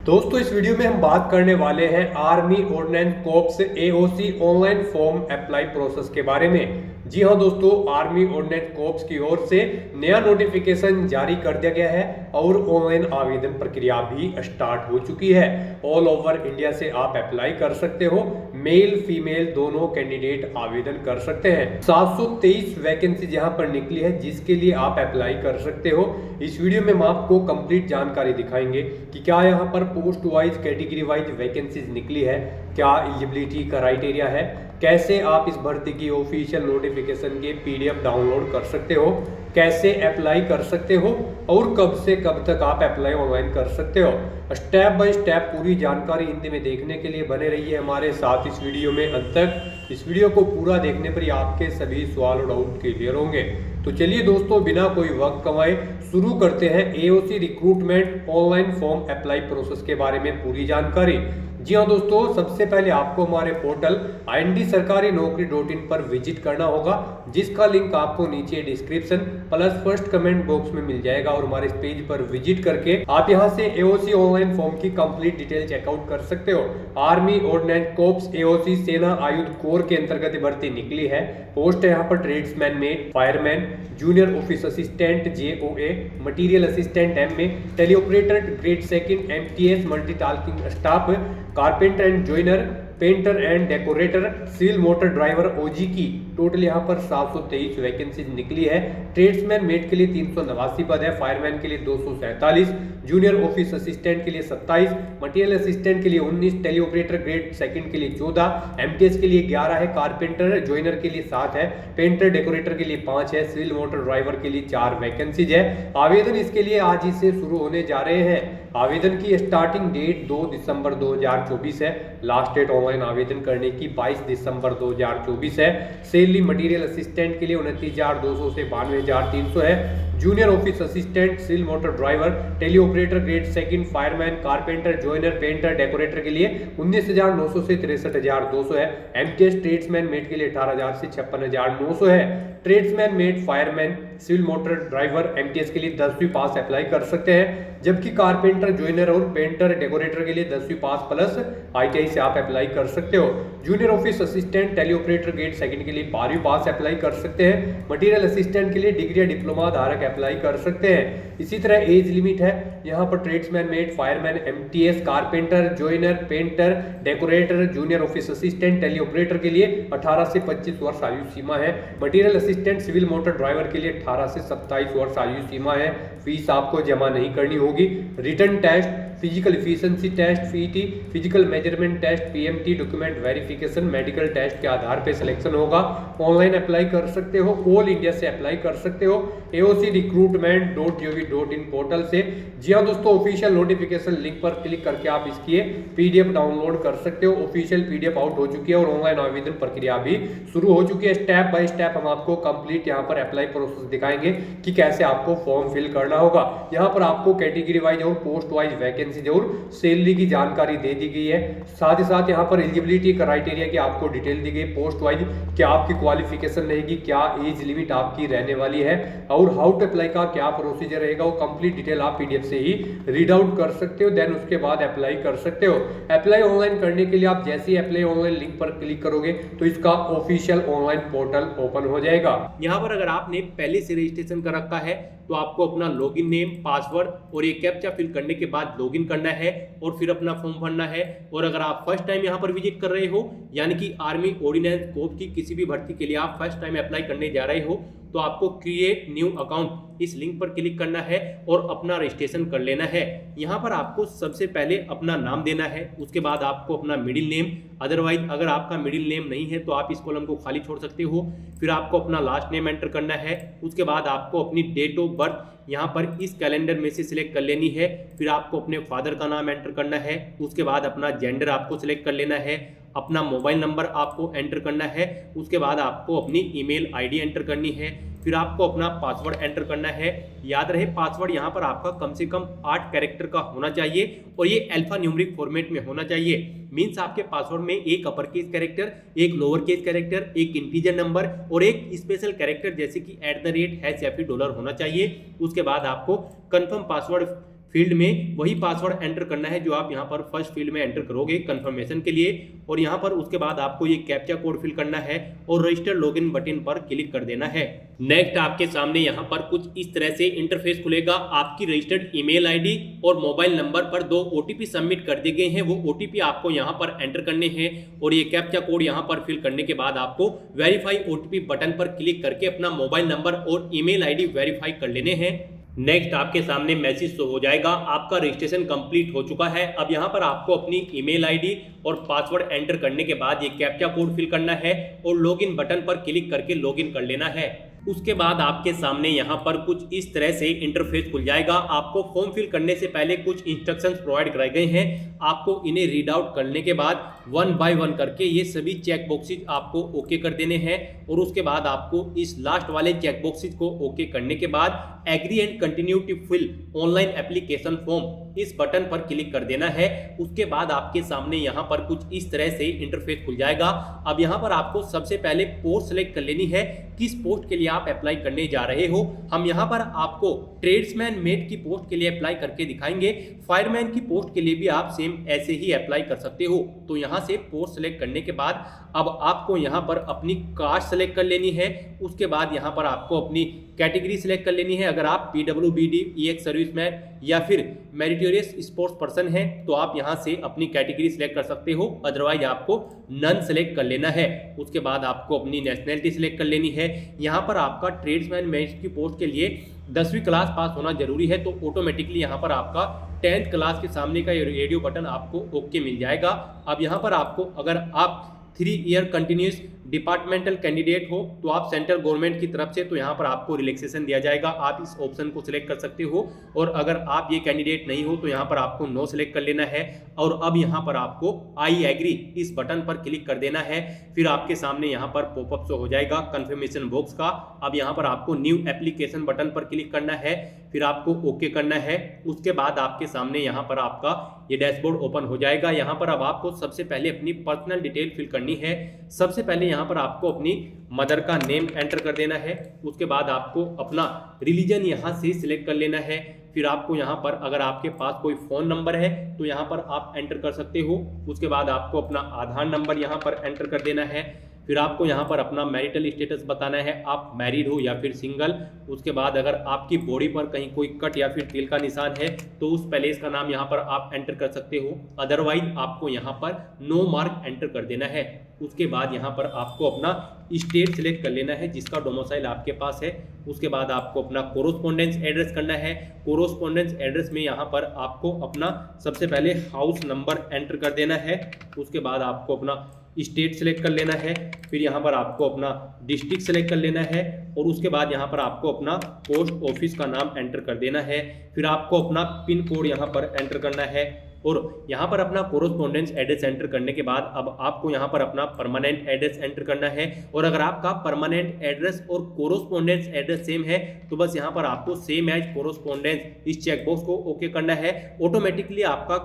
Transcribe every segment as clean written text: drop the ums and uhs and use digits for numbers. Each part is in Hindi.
दोस्तों इस वीडियो में हम बात करने वाले हैं army ordinance corpse AOC online form apply process के बारे में। जी हां दोस्तों, आर्मी ऑर्डिनेंस कोर्प्स की ओर से नया नोटिफिकेशन जारी कर दिया गया है और ऑनलाइन आवेदन प्रक्रिया भी स्टार्ट हो चुकी है। ऑल ओवर इंडिया से आप अप्लाई कर सकते हो, मेल फीमेल दोनों कैंडिडेट आवेदन कर सकते हैं। 723 वैकेंसी यहां पर निकली है जिसके लिए आप अप्लाई कर सकते हो। इस वीडियो में हम आपको कंप्लीट जानकारी दिखाएंगे कि क्या यहां पर post wise category wise vacancies निकली है, क्या एलिजिबिलिटी क्राइटेरिया है, कैसे आप इस भर्ती की ऑफिशियल नोटिफिकेशन के पीडीएफ डाउनलोड कर सकते हो, कैसे अप्लाई कर सकते हो और कब से कब तक आप अप्लाई ऑनलाइन कर सकते हो। स्टेप बाय स्टेप पूरी जानकारी हिंदी में देखने के लिए बने रहिए हमारे साथ इस वीडियो में अंत तक। इस वीडियो को पूरा देखने पर ही आपके सभी सवाल और डाउट क्लियर होंगे। तो चलिए दोस्तों, बिना कोई वक्त कमाए शुरू करते हैं AOC recruitment online form apply process के बारे में पूरी जानकारी। जी हाँ दोस्तों, सबसे पहले आपको हमारे पोर्टल IND-sarkari-naukri.in पर विजिट करना होगा, जिसका लिंक आपको नीचे description plus first comment box में मिल जाएगा। और हमारे इस पेज पर विजिट करके आप यहां से एओसी ऑनलाइन फॉर्म की कंप्लीट डिटेल चेकआउट कर सकते हो। आर्मी ऑर्डिनेंस कोर्प्स एओसी सेना आयुध कोर के अंतर्गत भर्ती निकली है। पोस्ट है यहाँ पर tradesman mate, fireman, junior office assistant JOA, material assistant MA, teleoperator grade second MTS, multitasking staff, carpenter and joiner, painter and decorator, civil motor driver OG की टोटल यहाँ पर 723 वैकेंसी निकली है। ट्रेड्समैन मेट के लिए 389 पद है, फायरमैन के लिए 247, जूनियर ऑफिस असिस्टेंट के लिए 27, मटीरियल असिस्टेंट के लिए 19, टेलीऑपरेटर ग्रेड सेकंड के लिए 14, MTS के लिए 11 है, कारपेंटर जॉइनर के लिए 7 है, पेंटर डेकोरेटर के लिए 5 है, सिविल मोटर ड्राइवर के लिए 4 वैकेंसीज है। आवेदन इसके लिए आज ही से शुरू होने जा रहे हैं। आवेदन की स्टार्टिंग डेट 2 दिसंबर 2024 है। लास्ट डेट ऑनलाइन आवेदन करने की 22 दिसंबर 2024 है। सैलरी मटीरियल असिस्टेंट के लिए 29,200 से 92,300 है। Junior office assistant, civil motor driver, tele operator grade second, fireman, carpenter, joiner, painter, decorator के लिए 19,900 से 63,200 है। MTS ट्रेड्समैन मेट के लिए 18,000 से 56,900 है। Tradesman mate, fireman, civil motor driver MTS के लिए 10वीं पास अप्लाई कर सकते हैं, जबकि कारपेंटर, जॉइनर और पेंटर डेकोरेटर के लिए 10वीं पास प्लस ITI से आप अप्लाई कर सकते हो। Junior office assistant, tele operator grade second के लिए 12वीं पास अप्लाई कर सकते हैं। मटीरियल असिस्टेंट के लिए डिग्री या डिप्लोमा धारक अप्लाई कर सकते हैं। इसी तरह एज लिमिट है यहाँ पर tradesman mate, fireman, MTS, carpenter, joiner, painter, decorator, junior office assistant, tele operator के लिए 18 से 25 वर्ष आयु सीमा है। Material assistant, civil motor driver के लिए 18 से 27 वर्ष आयु सीमा है। फीस आपको जमा नहीं करनी होगी। Written test, physical efficiency test FET, physical measurement test PMT, document verification, medical test के आधार पे सिलेक्शन होगा। ऑनलाइन अप्लाई कर सकते हो, ऑल इंडिया से अप्लाई कर सकते हो aocrecruitment.gov.in पोर्टल से। जी हाँ दोस्तों, ऑफिशियल नोटिफिकेशन लिंक पर क्लिक करके आप इसकी PDF डाउनलोड कर सकते हो। ऑफिशियल PDF आउट हो चुकी है और ऑनलाइन आवेदन प्रक्रिया भी शुरू हो चुकी है। स्टेप बाय स्टेप हम आपको कंप्लीट यहाँ पर अप्लाई प्रोसेस दिखाएंगे कि कैसे आपको फॉर्म फिल करना होगा। यहाँ पर आपको कैटेगरी वाइज और पोस्ट वाइज वैकेंसी और सैलरी की जानकारी दे दी गई है। साथ ही साथ यहाँ पर एलिजिबिलिटी क्राइटेरिया की आपको डिटेल दी गई, पोस्ट वाइज क्या आपकी क्वालिफिकेशन रहेगी, क्या एज लिमिट आपकी रहने वाली है और हाउ टू अप्लाई का क्या प्रोसीजर रहेगा, वो कंप्लीट डिटेल आप PDF से ही रीड आउट कर सकते हो। देन उसके बाद अप्लाई कर सकते हो। अप्लाई ऑनलाइन करने के लिए आप जैसे ही अप्लाई ऑनलाइन लिंक पर क्लिक करोगे तो इसका ऑफिशियल ऑनलाइन पोर्टल ओपन हो जाएगा। यहाँ पर अगर आपने पहले से रजिस्ट्रेशन कर रखा है तो आपको अपना लॉगिन नेम, पासवर्ड और ये कैप्चा फिल करने के बाद लॉगिन करना है और फिर अपना फॉर्म भरना है। और अगर आप फर्स्ट टाइम यहाँ पर विजिट कर रहे हो, यानी कि आर्मी ऑर्डिनेंस कोर्प्स की किसी भी भर्ती के लिए आप फर्स्ट टाइम अप्लाई करने जा रहे हो, तो आपको क्रिएट न्यू अकाउंट इस लिंक पर क्लिक करना है और अपना रजिस्ट्रेशन कर लेना है। यहाँ पर आपको सबसे पहले अपना नाम देना है, उसके बाद आपको अपना मिडिल नेम, अदरवाइज अगर आपका मिडिल नेम नहीं है तो आप इस कॉलम को खाली छोड़ सकते हो। फिर आपको अपना लास्ट नेम एंटर करना है, उसके बाद आपको अपनी डेट ऑफ बर्थ यहाँ पर इस कैलेंडर में से सिलेक्ट कर लेनी है। फिर आपको अपने फादर का नाम एंटर करना है, उसके बाद अपना जेंडर आपको सिलेक्ट कर लेना है, अपना मोबाइल नंबर आपको एंटर करना है, उसके बाद आपको अपनी ईमेल ID एंटर करनी है, फिर आपको अपना पासवर्ड एंटर करना है। याद रहे पासवर्ड यहाँ पर आपका कम से कम 8 कैरेक्टर का होना चाहिए और ये अल्फा न्यूमेरिक फॉर्मेट में होना चाहिए। मीन्स आपके पासवर्ड में एक अपर केस कैरेक्टर, एक लोअर केस कैरेक्टर, एक इंटीजर नंबर और एक स्पेशल कैरेक्टर जैसे कि @ या फिर $होना चाहिए। उसके बाद आपको कंफर्म पासवर्ड फील्ड में वही पासवर्ड एंटर करना है जो आप यहाँ पर फर्स्ट फील्ड में एंटर करोगे कंफर्मेशन के लिए। और यहाँ पर उसके बाद आपको ये कैप्चा कोड फिल करना है और रजिस्टर लॉगिन बटन पर क्लिक कर देना है। नेक्स्ट आपके सामने यहाँ पर कुछ इस तरह से इंटरफेस खुलेगा। आपकी रजिस्टर्ड ईमेल आईडी और मोबाइल नंबर पर 2 OTP सबमिट कर दिए गए हैं, वो OTP आपको यहाँ पर एंटर करने हैं और ये कैप्चा कोड यहाँ पर फिल करने के बाद आपको वेरीफाई OTP बटन पर क्लिक करके अपना मोबाइल नंबर और ईमेल आईडी वेरीफाई कर लेने हैं। नेक्स्ट आपके सामने मैसेज शो हो जाएगा, आपका रजिस्ट्रेशन कंप्लीट हो चुका है। अब यहाँ पर आपको अपनी ईमेल आईडी और पासवर्ड एंटर करने के बाद ये कैप्चा कोड फिल करना है और लॉगिन बटन पर क्लिक करके लॉगिन कर लेना है। उसके बाद आपके सामने यहाँ पर कुछ इस तरह से इंटरफेस खुल जाएगा। आपको फॉर्म फिल करने से पहले कुछ इंस्ट्रक्शंस प्रोवाइड कराए गए हैं, आपको इन्हें रीड आउट करने के बाद 1 बाय 1 करके ये सभी चेक बॉक्सेज आपको ओके कर देने हैं और उसके बाद आपको इस लास्ट वाले चेक बॉक्सेज को ओके करने के बाद agree and continue to fill online application form इस बटन पर क्लिक कर देना है। उसके बाद आपके सामने यहाँ पर कुछ इस तरह से इंटरफेस खुल जाएगा। अब यहाँ पर आपको सबसे पहले पोस्ट सेलेक्ट कर लेनी है, किस पोस्ट के लिए आप अप्लाई करने जा रहे हो। हम यहाँ पर आपको ट्रेड्समैन मेट की पोस्ट के लिए अप्लाई करके दिखाएंगे। फायरमैन की पोस्ट के लिए भी आप सेम ऐसे ही अप्लाई कर सकते हो। तो यहाँ से पोस्ट सेलेक्ट करने के बाद अब आपको यहाँ पर अपनी कास्ट सेलेक्ट कर लेनी है। उसके बाद यहाँ पर आपको अपनी कैटेगरी सेलेक्ट कर लेनी है। अगर आप PWBD EX सर्विसमैन या फिर मेरिटोरियस स्पोर्ट्स पर्सन है तो आप यहाँ से अपनी कैटेगरी सेलेक्ट कर सकते हो, अदरवाइज आपको नन सेलेक्ट कर लेना है। उसके बाद आपको अपनी नेशनैलिटी सेलेक्ट कर लेनी है। यहाँ पर आपका ट्रेड्समैन मेट की पोस्ट के लिए 10वीं क्लास पास होना जरूरी है, तो ऑटोमेटिकली यहाँ पर आपका 10th क्लास के सामने का रेडियो बटन आपको ओके मिल जाएगा। अब यहाँ पर आपको अगर आप 3 ईयर कंटिन्यूस डिपार्टमेंटल कैंडिडेट हो तो आप सेंट्रल गवर्नमेंट की तरफ से, तो यहाँ पर आपको रिलैक्सेशन दिया जाएगा, आप इस ऑप्शन को सिलेक्ट कर सकते हो। और अगर आप ये कैंडिडेट नहीं हो तो यहाँ पर आपको नो सिलेक्ट कर लेना है। और अब यहाँ पर आपको आई एग्री इस बटन पर क्लिक कर देना है। फिर आपके सामने यहाँ पर पॉपअप शो हो जाएगा कंफर्मेशन बॉक्स का। अब यहाँ पर आपको न्यू एप्लीकेशन बटन पर क्लिक करना है, फिर आपको ओके करना है। उसके बाद आपके सामने यहाँ पर आपका ये डैशबोर्ड ओपन हो जाएगा। यहाँ पर अब आपको सबसे पहले अपनी पर्सनल डिटेल फिल करनी है। सबसे पहले यहाँ पर आपको अपनी मदर का नेम एंटर कर देना है। उसके बाद आपको अपना रिलीजन यहाँ से सिलेक्ट कर लेना है। फिर आपको यहाँ पर अगर आपके पास कोई फ़ोन नंबर है तो यहाँ पर आप एंटर कर सकते हो। उसके बाद आपको अपना आधार नंबर यहाँ पर एंटर कर देना है। फिर आपको यहाँ पर अपना मैरिटल स्टेटस बताना है, आप मैरिड हो या फिर सिंगल। उसके बाद अगर आपकी बॉडी पर कहीं कोई कट या फिर तिल का निशान है तो उस पैलेस का नाम यहाँ पर आप एंटर कर सकते हो, अदरवाइज आपको यहाँ पर नो मार्क एंटर कर देना है। उसके बाद यहाँ पर आपको अपना स्टेट सिलेक्ट कर लेना है जिसका डोमिसाइल आपके पास है। उसके बाद आपको अपना कोरोस्पोंडेंस एड्रेस करना है। कोरोस्पोंडेंस एड्रेस में यहाँ पर आपको अपना सबसे पहले हाउस नंबर एंटर कर देना है। उसके बाद आपको अपना स्टेट सेलेक्ट कर लेना है। फिर यहाँ पर आपको अपना डिस्ट्रिक्ट सेलेक्ट कर लेना है और उसके बाद यहाँ पर आपको अपना पोस्ट ऑफिस का नाम एंटर कर देना है। फिर आपको अपना पिन कोड यहाँ पर एंटर करना है और यहाँ पर अपना कोरोस्पोंडेंस एड्रेस एंटर करने के बाद अब आपको यहाँ पर अपना परमानेंट एड्रेस एंटर करना है। और अगर आपका परमानेंट एड्रेस और कोरोस्पोंडेंस एड्रेस सेम है तो बस यहाँ पर आपको सेम एज कोरोस्पोंडेंस इस चेकबॉक्स को ओके करना है। ऑटोमेटिकली आपका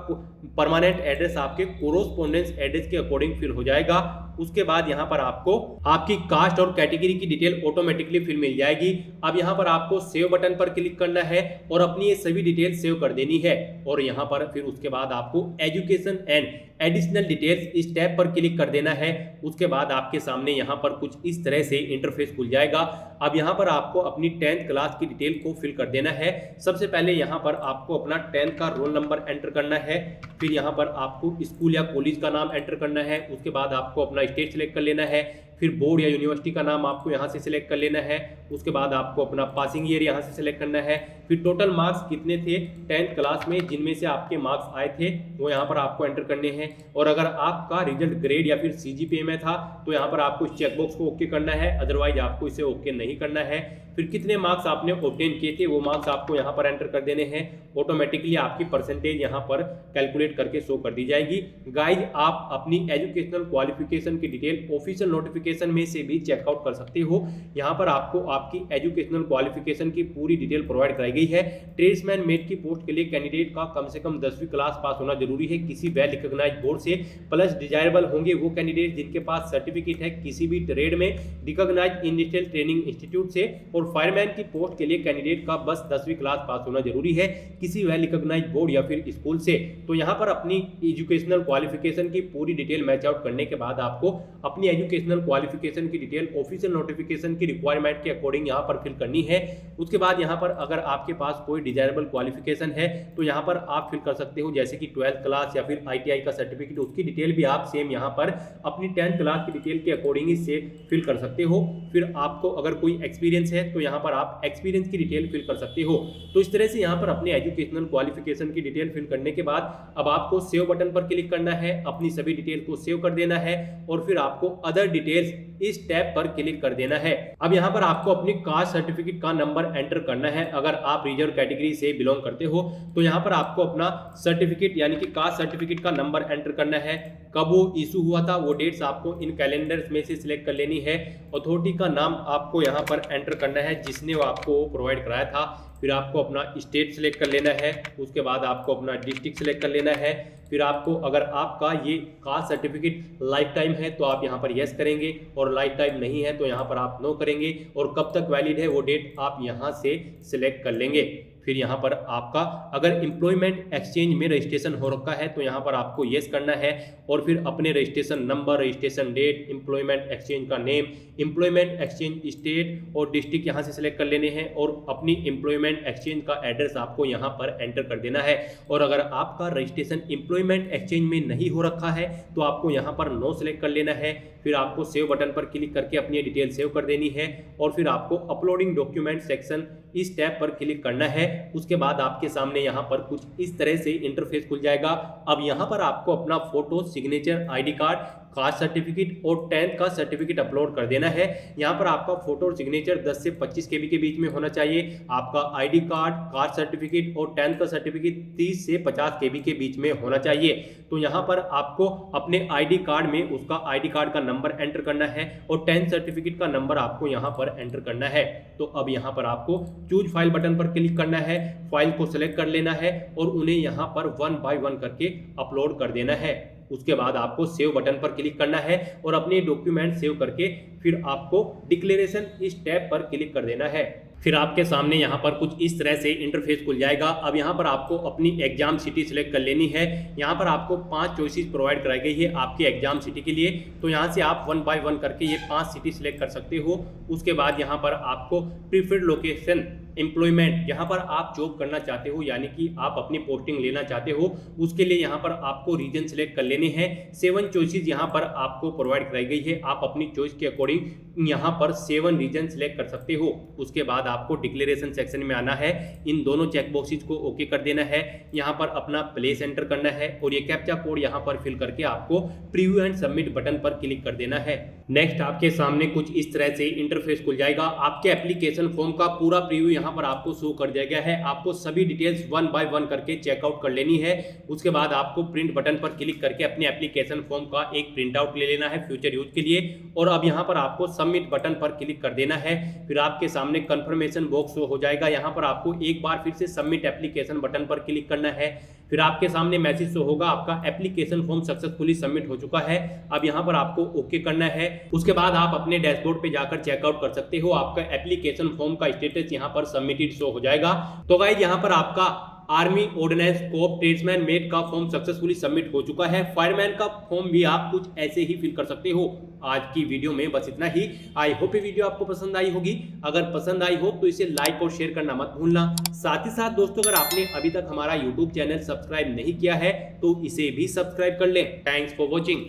परमानेंट एड्रेस आपके कोरोस्पोंडेंस एड्रेस के अकॉर्डिंग फिल हो जाएगा। उसके बाद यहाँ पर आपको आपकी कास्ट और कैटेगरी की डिटेल ऑटोमेटिकली फिल मिल जाएगी। अब यहाँ पर आपको सेव बटन पर क्लिक करना है और अपनी ये सभी डिटेल सेव कर देनी है। और यहाँ पर फिर उसके बाद आपको एजुकेशन एंड एडिशनल डिटेल्स इस टैब पर क्लिक कर देना है। उसके बाद आपके सामने यहाँ पर कुछ इस तरह से इंटरफेस खुल जाएगा। अब यहाँ पर आपको अपनी 10th क्लास की डिटेल को फिल कर देना है। सबसे पहले यहाँ पर आपको अपना 10th का रोल नंबर एंटर करना है। फिर यहाँ पर आपको स्कूल या कॉलेज का नाम एंटर करना है। उसके बाद आपको अपना स्टेट सिलेक्ट कर लेना है। फिर बोर्ड या यूनिवर्सिटी का नाम आपको यहाँ से सिलेक्ट कर लेना है। उसके बाद आपको अपना पासिंग ईयर यहाँ से सिलेक्ट करना है। फिर टोटल मार्क्स कितने थे 10th क्लास में जिनमें से आपके मार्क्स आए थे वो यहाँ पर आपको एंटर करने हैं। और अगर आपका रिजल्ट ग्रेड या फिर CGPA में था तो यहाँ पर आपको इस चेकबॉक्स को ओके करना है, अदरवाइज आपको इसे ओके नहीं करना है। फिर कितने मार्क्स आपने ऑब्टेन किए थे वो मार्क्स आपको यहाँ पर एंटर कर देने हैं। ऑटोमेटिकली आपकी परसेंटेज यहाँ पर कैलकुलेट करके शो कर दी जाएगी। गाइज आप अपनी एजुकेशनल क्वालिफिकेशन की डिटेल ऑफिशियल नोटिफिकेशन में से भी चेकआउट कर सकते हो। यहाँ पर आपको आपकी एजुकेशनल क्वालिफिकेशन की पूरी डिटेल प्रोवाइड कराई गई है। ट्रेड्समैन मेट की पोस्ट के लिए कैंडिडेट का कम से कम 10वीं क्लास पास होना जरूरी है किसी वेल रिकॉग्नाइज्ड बोर्ड से, प्लस डिजायरेबल होंगे वो कैंडिडेट जिनके पास सर्टिफिकेट है किसी भी ट्रेड में रिकॉग्नाइज्ड इंडस्ट्रियल ट्रेनिंग इंस्टीट्यूट से और और फायरमैन की पोस्ट के लिए कैंडिडेट का बस 10वीं क्लास पास होना जरूरी है किसी वेल रिकॉग्नाइज्ड बोर्ड या फिर स्कूल से। तो यहाँ पर अपनी एजुकेशनल क्वालिफिकेशन की पूरी डिटेल मैच आउट करने के बाद आपको अपनी एजुकेशनल क्वालिफिकेशन की डिटेल ऑफिशियल नोटिफिकेशन की रिक्वायरमेंट के अकॉर्डिंग यहाँ पर फिल करनी है। उसके बाद यहाँ पर अगर आपके पास कोई डिजायरेबल क्वालिफिकेशन है तो यहाँ पर आप फिल कर सकते हो, जैसे कि 12th क्लास या फिर ITI का सर्टिफिकेट, उसकी डिटेल भी आप सेम यहाँ पर अपनी 10th क्लास की डिटेल के अकॉर्डिंग ही से फिल कर सकते हो। फिर आपको अगर कोई एक्सपीरियंस है तो यहाँ पर आप एक्सपीरियंस की डिटेल फिल कर सकते हो। तो इस तरह से यहाँ पर अपने एजुकेशनल क्वालिफिकेशन की डिटेल फिल करने के बाद अब आपको सेव बटन पर क्लिक करना है, अपनी सभी डिटेल को सेव कर देना है और फिर आपको अदर डिटेल्स इस टैब पर क्लिक कर देना है। अब यहाँ पर आपको अपनी कास्ट सर्टिफिकेट का नंबर एंटर करना है। अगर आप रिजर्व कैटेगरी से बिलोंग करते हो तो यहाँ पर आपको अपना सर्टिफिकेट यानी कि कास्ट सर्टिफिकेट का नंबर एंटर करना है, कब वो इशू हुआ था वो डेट्स आपको इन कैलेंडर्स में से सिलेक्ट कर लेनी है, अथॉरिटी का नाम आपको यहाँ पर एंटर करना है जिसने वो आपको प्रोवाइड कराया था, फिर आपको अपना स्टेट सेलेक्ट कर लेना है, उसके बाद आपको अपना डिस्ट्रिक्ट सेलेक्ट कर लेना है। फिर आपको अगर आपका ये कास्ट सर्टिफिकेट लाइफ टाइम है तो आप यहाँ पर यस करेंगे और लाइफ टाइम नहीं है तो यहाँ पर आप नो करेंगे और कब तक वैलिड है वो डेट आप यहाँ से सिलेक्ट कर लेंगे। फिर यहाँ पर आपका अगर एम्प्लॉयमेंट एक्सचेंज में रजिस्ट्रेशन हो रखा है तो यहाँ पर आपको येस करना है और फिर अपने registration number, registration date, employment exchange का नेम, एम्प्लॉयमेंट एक्सचेंज स्टेट और डिस्ट्रिक्ट यहाँ से सिलेक्ट कर लेने हैं और अपनी एम्प्लॉयमेंट एक्सचेंज का एड्रेस आपको यहाँ पर एंटर कर देना है। और अगर आपका रजिस्ट्रेशन एम्प्लॉयमेंट एक्सचेंज में नहीं हो रखा है तो आपको यहाँ पर नो सिलेक्ट कर लेना है। फिर आपको सेव बटन पर क्लिक करके अपनी डिटेल सेव कर देनी है और फिर आपको अपलोडिंग डॉक्यूमेंट सेक्शन इस टैब पर क्लिक करना है। उसके बाद आपके सामने यहाँ पर कुछ इस तरह से इंटरफेस खुल जाएगा। अब यहाँ पर आपको अपना photo, signature, ID card, caste certificate और 10th का सर्टिफिकेट अपलोड कर देना है। यहाँ पर आपका फोटो और सिग्नेचर 10 से 25 KB के बीच में होना चाहिए। आपका ID कार्ड, कास्ट सर्टिफिकेट और 10th का सर्टिफिकेट 30 से 50 KB के बीच में होना चाहिए। तो यहाँ पर आपको अपने ID कार्ड में उसका ID कार्ड का नंबर एंटर करना है और 10th सर्टिफिकेट का नंबर आपको यहाँ पर एंटर करना है। तो अब यहाँ पर आपको चूज फाइल बटन पर क्लिक करना है, फाइल को सिलेक्ट कर लेना है और उन्हें यहाँ पर 1 by 1 करके अपलोड कर देना है। उसके बाद आपको सेव बटन पर क्लिक करना है और अपने डॉक्यूमेंट सेव करके फिर आपको डिक्लेरेशन इस टैब पर क्लिक कर देना है। फिर आपके सामने यहाँ पर कुछ इस तरह से इंटरफेस खुल जाएगा। अब यहाँ पर आपको अपनी एग्जाम सिटी सिलेक्ट कर लेनी है। यहाँ पर आपको 5 चॉइसेस प्रोवाइड कराई गई है आपकी एग्जाम सिटी के लिए। तो यहाँ से आप 1 by 1 करके ये 5 सिटी सिलेक्ट कर सकते हो। उसके बाद यहाँ पर आपको प्रीफर्ड लोकेशन एम्प्लॉयमेंट, यहाँ पर आप जॉब करना चाहते हो यानी कि आप अपनी पोस्टिंग लेना चाहते हो, उसके लिए यहाँ पर आपको रीजन सिलेक्ट कर लेने हैं। 7 चॉइसेस यहाँ पर आपको प्रोवाइड कराई गई है। आप अपनी चॉइस के अकॉर्डिंग यहाँ पर 7 रीजन सिलेक्ट कर सकते हो। उसके बाद आपको डिक्लेरेशन सेक्शन में आना है, इन दोनों चेक बॉक्सेस को ओके कर देना है। यहाँ पर अपना प्लेस एंटर करना है और ये कैप्चा कोड यहाँ पर फिल करके आपको प्रीव्यू एंड सबमिट बटन पर क्लिक कर देना है। नेक्स्ट आपके सामने कुछ इस तरह से इंटरफेस खुल जाएगा। आपके एप्लीकेशन फॉर्म का पूरा प्रीव्यू यहाँ पर आपको शो कर दिया गया है। आपको सभी डिटेल्स 1 by 1 करके चेकआउट कर लेनी है। उसके बाद आपको प्रिंट बटन पर क्लिक करके अपने एप्लीकेशन फॉर्म का एक प्रिंट आउट ले लेना है फ्यूचर यूज के लिए और अब यहाँ पर आपको सबमिट बटन पर क्लिक कर देना है। फिर आपके सामने कंफर्मेशन बॉक्स शो हो जाएगा। यहाँ पर आपको एक बार फिर से सबमिट एप्लीकेशन बटन पर क्लिक करना है। फिर आपके सामने मैसेज शो होगा, आपका एप्लीकेशन फॉर्म सक्सेसफुली सबमिट हो चुका है। अब यहाँ पर आपको ओके करना है। उसके बाद आप अपने डैशबोर्ड पे जाकर चेकआउट कर सकते हो। आपका एप्लीकेशन फॉर्म का स्टेटस यहाँ पर सबमिटेड शो हो जाएगा। तो गाइस यहाँ पर आपका आर्मी ऑर्डिनेंस कोप ट्रेड्समैन मेट का फॉर्म सक्सेसफुली सबमिट हो चुका है। फायरमैन का फॉर्म भी आप कुछ ऐसे ही फिल कर सकते हो। आज की वीडियो में बस इतना ही। आई होप ये वीडियो आपको पसंद आई होगी। अगर पसंद आई हो तो इसे लाइक और शेयर करना मत भूलना। साथ ही साथ दोस्तों, अगर आपने अभी तक हमारा यूट्यूब चैनल सब्सक्राइब नहीं किया है तो इसे भी सब्सक्राइब कर लें। Thanks for watching.